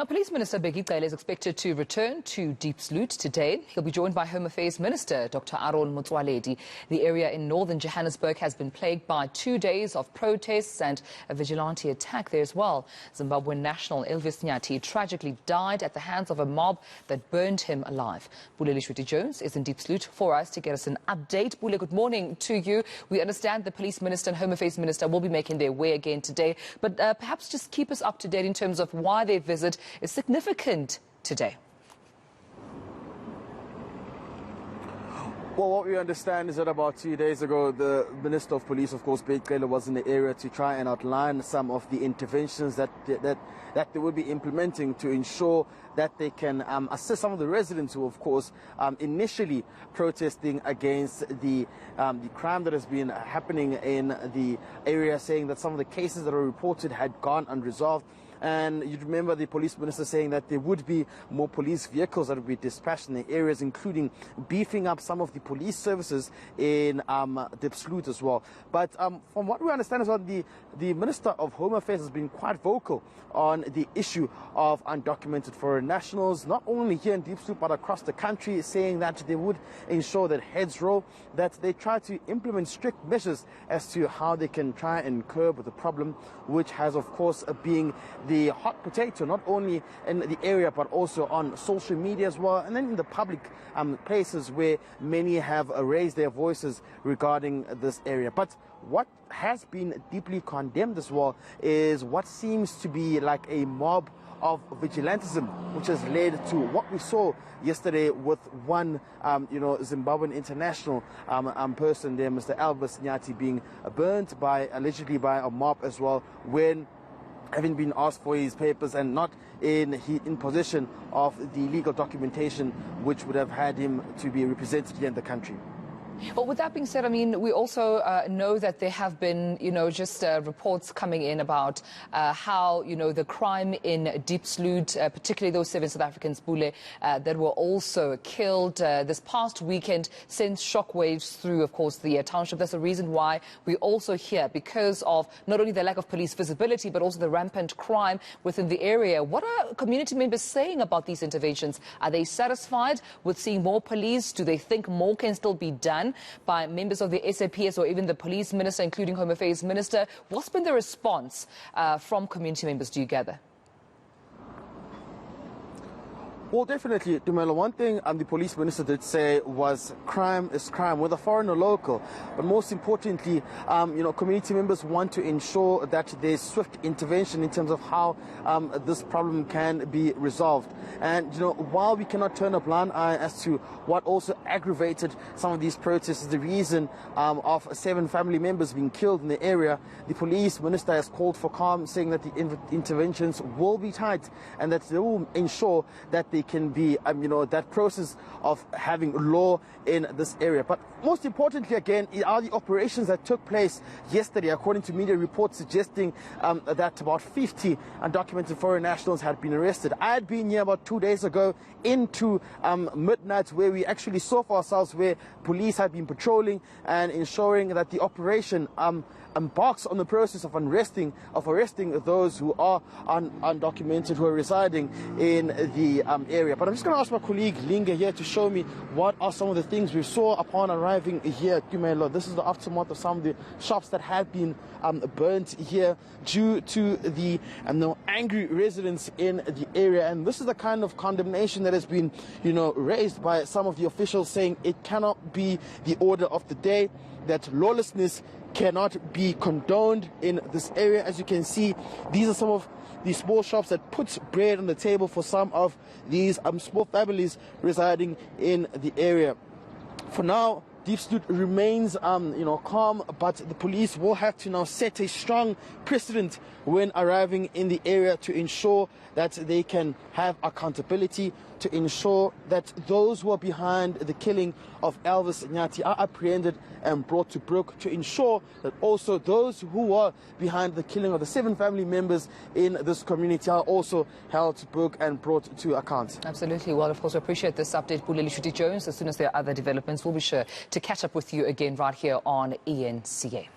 Now, Police Minister Bheki Cele is expected to return to Diepsloot today. He'll be joined by Home Affairs Minister Dr. Cele and Motsoaledi. The area in northern Johannesburg has been plagued by 2 days of protests and a vigilante attack there as well. Zimbabwean national Cele tragically died at the hands of a mob that burned him alive. Pule Letshwiti-Jones is in Diepsloot for us to get us an update. Pule, good morning to you. We understand the Police Minister and Home Affairs Minister will be making their way again today, but perhaps just keep us up to date in terms of why their visit is significant today. Well, what we understand is that about 2 days ago, the Minister of Police, of course, Bheki Cele, was in the area to try and outline some of the interventions that they will be implementing to ensure that they can assist some of the residents who, of course, initially protesting against the crime that has been happening in the area, saying that some of the cases that are reported had gone unresolved. And you remember the police minister saying that there would be more police vehicles that would be dispatched in the areas, including beefing up some of the police services in Diepsloot as well. But from what we understand as well, the Minister of Home Affairs has been quite vocal on the issue of undocumented foreign nationals, not only here in Diepsloot but across the country, saying that they would ensure that heads roll, that they try to implement strict measures as to how they can try and curb the problem, which has, of course, been the hot potato, not only in the area but also on social media as well, and then in the public places where many have raised their voices regarding this area. But what has been deeply condemned as well is what seems to be like a mob of vigilantism, which has led to what we saw yesterday with one, Zimbabwean international person there, Mr. Elvis Nyati, being burnt allegedly by a mob as well, when having been asked for his papers and not in possession of the legal documentation which would have had him to be represented here in the country. Well, with that being said, I mean, we also know that there have been, reports coming in about how, the crime in Diepsloot, particularly those 7 South Africans, Pule, that were also killed this past weekend, sends shockwaves through, of course, the township. That's the reason why we also hear, because of not only the lack of police visibility, but also the rampant crime within the area. What are community members saying about these interventions? Are they satisfied with seeing more police? Do they think more can still be done by members of the SAPS or even the police minister, including Home Affairs Minister? What's been the response from community members, do you gather? Well, definitely, Dumelo. One thing the police minister did say was crime is crime, whether foreign or local. But most importantly, community members want to ensure that there's swift intervention in terms of how this problem can be resolved. And, while we cannot turn a blind eye as to what also aggravated some of these protests, the reason of 7 family members being killed in the area, the police minister has called for calm, saying that the interventions will be tight and that they will ensure that they can be, that process of having law in this area. But most importantly, again, are the operations that took place yesterday, according to media reports suggesting that about 50 undocumented foreign nationals had been arrested. I had been here about 2 days ago into midnight, where we actually saw for ourselves where police had been patrolling and ensuring that the operation embarks on the process of arresting those who are undocumented, who are residing in the area. But I'm just going to ask my colleague Linga here to show me what are some of the things we saw upon arriving here at Kumelo. This is the aftermath of some of the shops that had been burnt here due to the angry residents in the area. And this is the kind of condemnation that has been, raised by some of the officials, saying it cannot be the order of the day, that lawlessness cannot be condoned in this area. As you can see, these are some of the small shops that puts bread on the table for some of these small families residing in the area. For now, Diepsloot remains, calm, but the police will have to now set a strong precedent when arriving in the area to ensure that they can have accountability, to ensure that those who are behind the killing of Elvis Nyati are apprehended and brought to book, to ensure that also those who are behind the killing of the 7 family members in this community are also held to book and brought to account. Absolutely. Well, of course, we appreciate this update, Pule Letshwiti-Jones. As soon as there are other developments, we'll be sure to catch up with you again right here on eNCA.